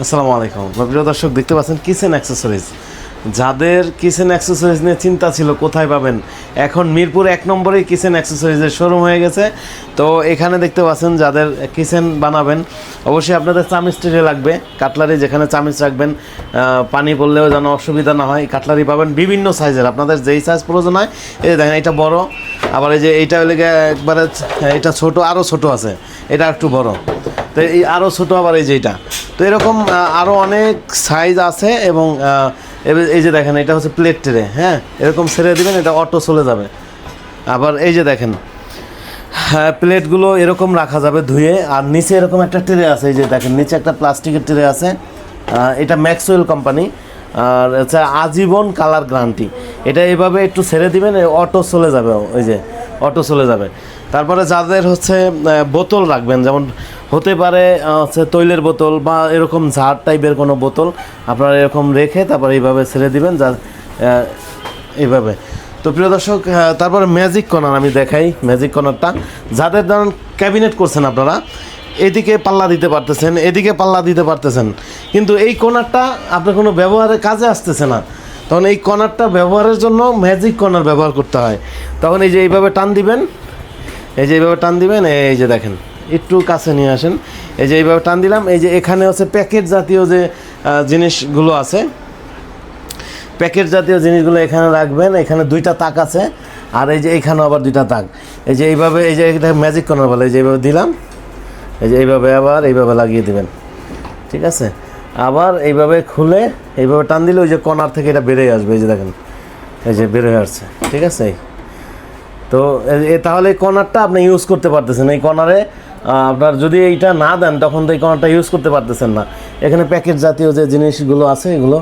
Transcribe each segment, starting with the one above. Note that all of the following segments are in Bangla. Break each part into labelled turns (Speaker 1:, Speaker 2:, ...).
Speaker 1: আসসালামু আলাইকুম প্রিয় দর্শক, দেখতে পাচ্ছেন কিচেন অ্যাক্সেসরিজ। যাদের কিচেন অ্যাক্সেসরিজ নিয়ে চিন্তা ছিল কোথায় পাবেন, এখন মিরপুর 1 নম্বরেই কিচেন অ্যাক্সেসরিজের শোরুম হয়ে গেছে। তো এখানে দেখতে পাচ্ছেন যাদের কিচেন বানাবেন, অবশ্যই আপনাদের চামিচ ট্রে লাগবে, কাটলারি যেখানে চামিচ রাখবেন, পানি পড়লেও যেন অসুবিধা না হয়, কাটলারি পাবেন বিভিন্ন সাইজের, আপনাদের যেই সাইজ প্রয়োজন হয়। এই দেখেন এটা বড়, আবার এই যে এইটা হলে একবারে এটা ছোট, আরও ছোট আছে, এটা একটু বড়, তো এই আরও ছোটো, আবার এই যে এইটা, তো এরকম আরও অনেক সাইজ আছে। এবং এই যে দেখেন এটা হচ্ছে প্লেট ট্রে, হ্যাঁ, এরকম ছেড়ে দেবেন, এটা অটো চলে যাবে। আবার এই যে দেখেন প্লেটগুলো এরকম রাখা যাবে ধুয়ে। আর নিচে এরকম একটা ট্রে আছে, এই যে দেখেন নিচে একটা প্লাস্টিকের ট্রে আছে, এটা ম্যাক্সওয়েল কোম্পানি, আর হচ্ছে আজীবন কালার গ্যারান্টি। এটা এইভাবে একটু ছেড়ে দিবেন, অটো চলে যাবে, ওই যে অটো চলে যাবে। তারপরে যাদের হচ্ছে বোতল রাখবেন, যেমন হতে পারে হচ্ছে তৈলের বোতল বা এরকম ঝাড় টাইপের কোনো বোতল, আপনারা এরকম রেখে তারপরে এইভাবে ছেড়ে দিবেন, যা এইভাবে। তো প্রিয় দর্শক, তারপরে ম্যাজিক কর্নার আমি দেখাই। ম্যাজিক কর্নারটা যাদের ধরুন ক্যাবিনেট করছেন, আপনারা এদিকে পাল্লা দিতে পারতেছেন, এদিকে পাল্লা দিতে পারতেছেন, কিন্তু এই কর্নারটা আপনার কোনো ব্যবহারের কাজে আসতেছে না, তখন এই কর্নারটা ব্যবহারের জন্য ম্যাজিক কর্নার ব্যবহার করতে হয়। তখন এই যে এইভাবে টান দিবেন, এই যে এইভাবে টান দিবেন, এই যে দেখেন একটু কাছে নিয়ে আসেন, এই যে এইভাবে টান দিলাম, এই যে এখানে হচ্ছে প্যাকেট জাতীয় যে জিনিসগুলো আছে, প্যাকেট জাতীয় জিনিসগুলো এখানে রাখবেন। এখানে 2টা তাক আছে, আর এই যে এইখানেও আবার 2টা তাক, এই যে এইভাবে, এই যে এটা ম্যাজিক কর্নার বলে, এই যে এইভাবে দিলাম, এই যে এইভাবে আবার এইভাবে লাগিয়ে দিবেন, ঠিক আছে। আবার এইভাবে খুলে এইভাবে টান দিলে ওই যে কর্নার থেকে এটা বেরিয়ে আসবে, এই যে দেখেন, এই যে বেরোয় আসছে, ঠিক আছে। তো তাহলে এই কর্নারটা আপনি ইউজ করতে পারতেছেন। এই কর্নারে আপনার যদি এইটা না দেন, তখন তো এই কর্নারটা ইউজ করতে পারতেছেন না। এখানে প্যাকেট জাতীয় যে জিনিসগুলো আছে এগুলো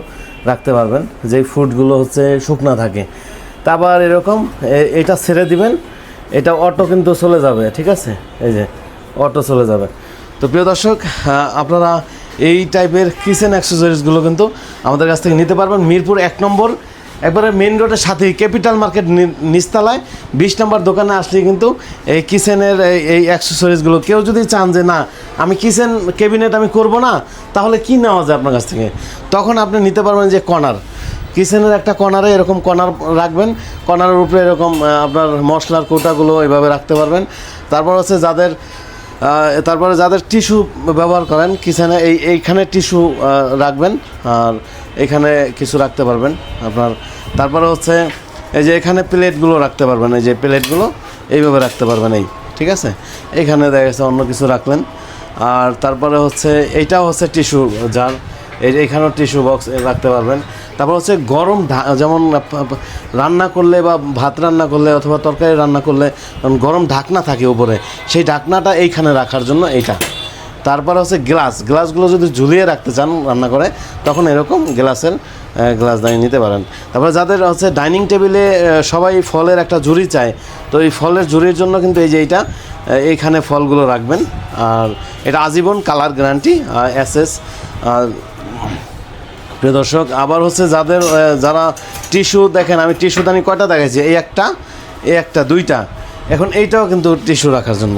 Speaker 1: রাখতে পারবেন, যেই ফুডগুলো হচ্ছে শুকনা থাকে। তারপর এরকম এটা ছেড়ে দিবেন, এটা অটো কিন্তু চলে যাবে, ঠিক আছে, এই যে অটো চলে যাবে। তো প্রিয় দর্শক, আপনারা এই টাইপের কিচেন অ্যাক্সেসরিজগুলো কিন্তু আমাদের কাছ থেকে নিতে পারবেন। মিরপুর 1 নম্বর একবারে মেন রোডের সাথেই ক্যাপিটাল মার্কেট নিচতলায় 20 নম্বর দোকানে আসলে কিন্তু এই কিচেনের এই অ্যাক্সেসরিজগুলো, কেউ যদি চান যে না আমি কিচেন ক্যাবিনেট আমি করব না, তাহলে কি নেওয়া যায় আপনার কাছ থেকে, তখন আপনি নিতে পারবেন যে কর্নার, কিচেনের একটা কর্নারে এরকম কর্নার রাখবেন, কর্নারের উপরে এরকম আপনার মশলার কৌটাগুলো এভাবে রাখতে পারবেন। তারপর হচ্ছে তারপরে যাদের টিস্যু ব্যবহার করেন কিচেনে, এইখানে টিস্যু রাখবেন, আর এখানে কিছু রাখতে পারবেন আপনার। তারপরে হচ্ছে এই যে এখানে প্লেটগুলো রাখতে পারবেন, এই যে প্লেটগুলো এইভাবে রাখতে পারবেন, এই ঠিক আছে। এখানে দেখা গেছে অন্য কিছু রাখলেন। আর তারপরে হচ্ছে এইটাও হচ্ছে টিস্যু জার, এইখানেও টিস্যু বক্স রাখতে পারবেন। তারপর হচ্ছে গরম যেমন রান্না করলে বা ভাত রান্না করলে অথবা তরকারি রান্না করলে গরম ঢাকনা থাকে উপরে, সেই ঢাকনাটা এইখানে রাখার জন্য এইটা। তারপর হচ্ছে গ্লাসগুলো যদি ঝুলিয়ে রাখতে চান রান্না করে, তখন এরকম গ্লাস দাঁড়িয়ে নিতে পারেন। তারপরে যাদের হচ্ছে ডাইনিং টেবিলে সবাই ফলের একটা ঝুড়ি চায়, তো এই ফলের ঝুড়ির জন্য কিন্তু এই যে এইখানে ফলগুলো রাখবেন। আর এটা আজীবন কালার গ্যারান্টি, SS। প্রিয় দর্শক, আবার হচ্ছে যারা টিস্যু দেখেন, আমি টিস্যু দানি কয়টা দেখাইছি, এই একটা 2টা, এখন এইটাও কিন্তু টিস্যু রাখার জন্য,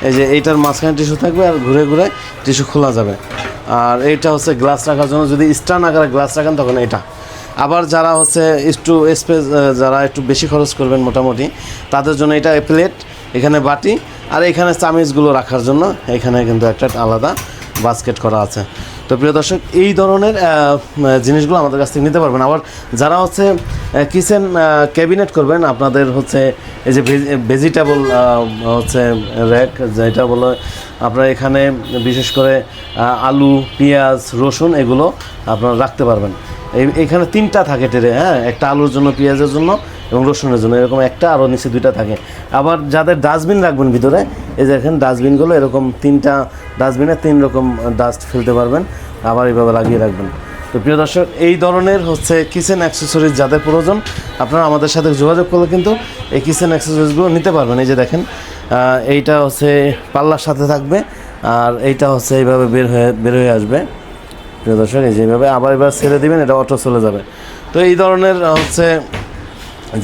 Speaker 1: এই যে এইটার মাঝখানে টিস্যু থাকবে, আর ঘুরে ঘুরে টিস্যু খোলা যাবে। আর এইটা হচ্ছে গ্লাস রাখার জন্য, যদি স্টান আকারে গ্লাস রাখেন তখন এটা। আবার যারা হচ্ছে একটু স্পেস, যারা একটু বেশি খরচ করবেন মোটামুটি, তাদের জন্য এটা প্লেট, এখানে বাটি, আর এখানে চামিচগুলো রাখার জন্য এখানে কিন্তু একটা আলাদা বাস্কেট করা আছে। তো প্রিয় দর্শক, এই ধরনের জিনিসগুলো আমাদের কাছ থেকে নিতে পারবেন। আবার যারা হচ্ছে কিচেন ক্যাবিনেট করবেন, আপনাদের হচ্ছে এই যে ভেজিটেবল হচ্ছে র্যাক, যেটা বলে আপনারা এখানে বিশেষ করে আলু, পেঁয়াজ, রসুন এগুলো আপনারা রাখতে পারবেন। এইখানে 3টা থাকে ট্রে, হ্যাঁ, একটা আলুর জন্য, পেঁয়াজের জন্য এবং রসুনের জন্য, এরকম একটা, আরও নিচে 2টা থাকে। আবার যাদের ডাস্টবিন রাখবেন ভিতরে, এই যে দেখেন ডাস্টবিনগুলো এরকম 3টা ডাস্টবিনে 3 রকম ডাস্ট ফেলতে পারবেন, আবার এইভাবে লাগিয়ে রাখবেন। তো প্রিয় দর্শক, এই ধরনের হচ্ছে কিচেন অ্যাক্সেসরিজ যাদের প্রয়োজন, আপনারা আমাদের সাথে যোগাযোগ করলে কিন্তু এই কিচেন অ্যাক্সেসরিজগুলো নিতে পারবেন। এই যে দেখেন এইটা হচ্ছে পাল্লার সাথে থাকবে, আর এইটা হচ্ছে এইভাবে বের হয়ে আসবে। প্রিয় দর্শক, এই যেভাবে আবার এবার ছেড়ে দিবেন, এটা অটো চলে যাবে। তো এই ধরনের হচ্ছে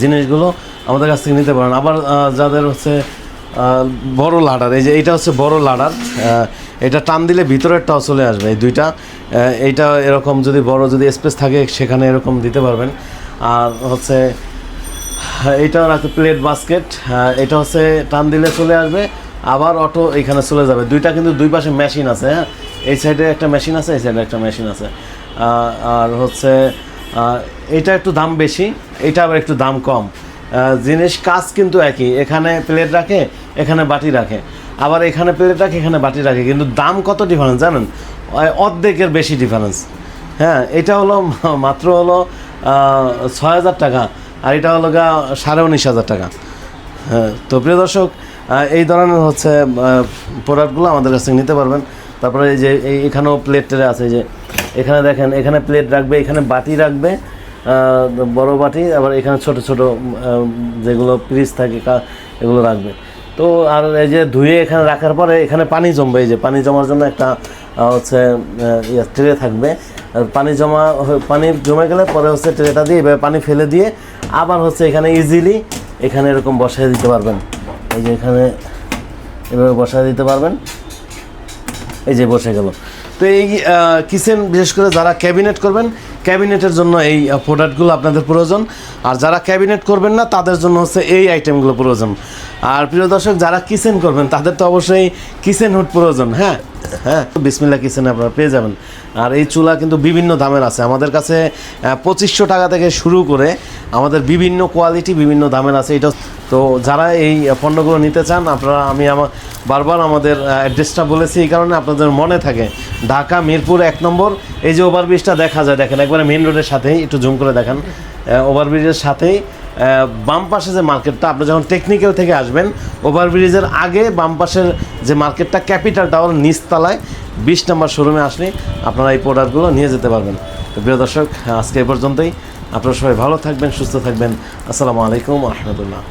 Speaker 1: জিনিসগুলো আমাদের কাছ থেকে নিতে পারেন। আবার যাদের হচ্ছে বড় লাডার, এই যে এইটা হচ্ছে বড় লাডার, এটা টান দিলে ভিতরেরটাও চলে আসবে এই দুইটা। এইটা এরকম যদি বড় যদি স্পেস থাকে সেখানে এরকম দিতে পারবেন। আর হচ্ছে এইটা রাখতে প্লেট বাস্কেট, এটা হচ্ছে টান দিলে চলে আসবে, আবার অটো এখানে চলে যাবে। দুইটা কিন্তু দুই পাশে মেশিন আছে, হ্যাঁ, এই সাইডে একটা মেশিন আছে, এই সাইডে একটা মেশিন আছে। আর হচ্ছে এটা একটু দাম বেশি, এটা আবার একটু দাম কম। জিনিস কাজ কিন্তু একই, এখানে প্লেট রাখে, এখানে বাটি রাখে, আবার এখানে প্লেট রাখে, এখানে বাটি রাখে, কিন্তু দাম কত ডিফারেন্স জানেন? অর্ধেকের বেশি ডিফারেন্স। হ্যাঁ, এটা হলো মাত্র হলো 6,000 টাকা, আর এটা হলো 19,500 টাকা। হ্যাঁ, তো প্রিয় দর্শক, এই ধরনের হচ্ছে প্রোডাক্টগুলো আমাদের কাছ থেকে নিতে পারবেন। তারপরে এই যে এখানেও প্লেট ট্রে আছে, যে এখানে দেখেন, এখানে প্লেট রাখবে, এখানে বাটি রাখবে, বড় বাটি, আবার এখানে ছোট ছোট যেগুলো পিস থাকে এগুলো রাখবে। তো আর এই যে ধুয়ে এখানে রাখার পরে এখানে পানি জমবে, এই যে পানি জমার জন্য একটা হচ্ছে ট্রে থাকবে। পানি জমে গেলে পরে হচ্ছে ট্রেটা দিয়ে এভাবে পানি ফেলে দিয়ে আবার হচ্ছে এখানে ইজিলি এখানে এরকম বসায় দিতে পারবেন। এই যে এখানে এভাবে বসায় দিতে পারবেন, এই যে বসে গেল। তো এই কিচেন, বিশেষ করে যারা ক্যাবিনেট করবেন, ক্যাবিনেটের জন্য এই প্রোডাক্টগুলো আপনাদের প্রয়োজন। আর যারা ক্যাবিনেট করবেন না, তাদের জন্য হচ্ছে এই আইটেমগুলো প্রয়োজন। আর প্রিয় দর্শক, যারা কিচেন করবেন তাদের তো অবশ্যই কিচেন হুড প্রয়োজন। হ্যাঁ হ্যাঁ, বিসমিল্লাহ কিচেনে আপনারা পেয়ে যাবেন। আর এই চুলা কিন্তু বিভিন্ন দামের আছে আমাদের কাছে, 2500 টাকা থেকে শুরু করে আমাদের বিভিন্ন কোয়ালিটি, বিভিন্ন দামের আছে। এটা তো যারা এই পণ্যগুলো নিতে চান, আপনারা আমার বারবার আমাদের অ্যাড্রেসটা বলেছি এই কারণে আপনাদের মনে থাকে। ঢাকা মিরপুর 1 নম্বর, এই যে ওভারব্রিজটা দেখা যায়, দেখেন একবারে মেন রোডের সাথেই, একটু জুম করে দেখেন, ওভারব্রিজের সাথেই বাম পাশে যে মার্কেটটা, আপনি যখন টেকনিক্যাল থেকে আসবেন, ওভারব্রিজের আগে বাম পাশের যে মার্কেটটা, ক্যাপিটাল টাওয়ার নিচতলায় 20 নম্বর শোরুমে আসলে আপনারা এই প্রোডাক্টগুলো নিয়ে যেতে পারবেন। তো প্রিয় দর্শক, আজকে এই পর্যন্তই। আপনারা সবাই ভালো থাকবেন, সুস্থ থাকবেন। আসসালামু আলাইকুম ওয়া রাহমাতুল্লাহ।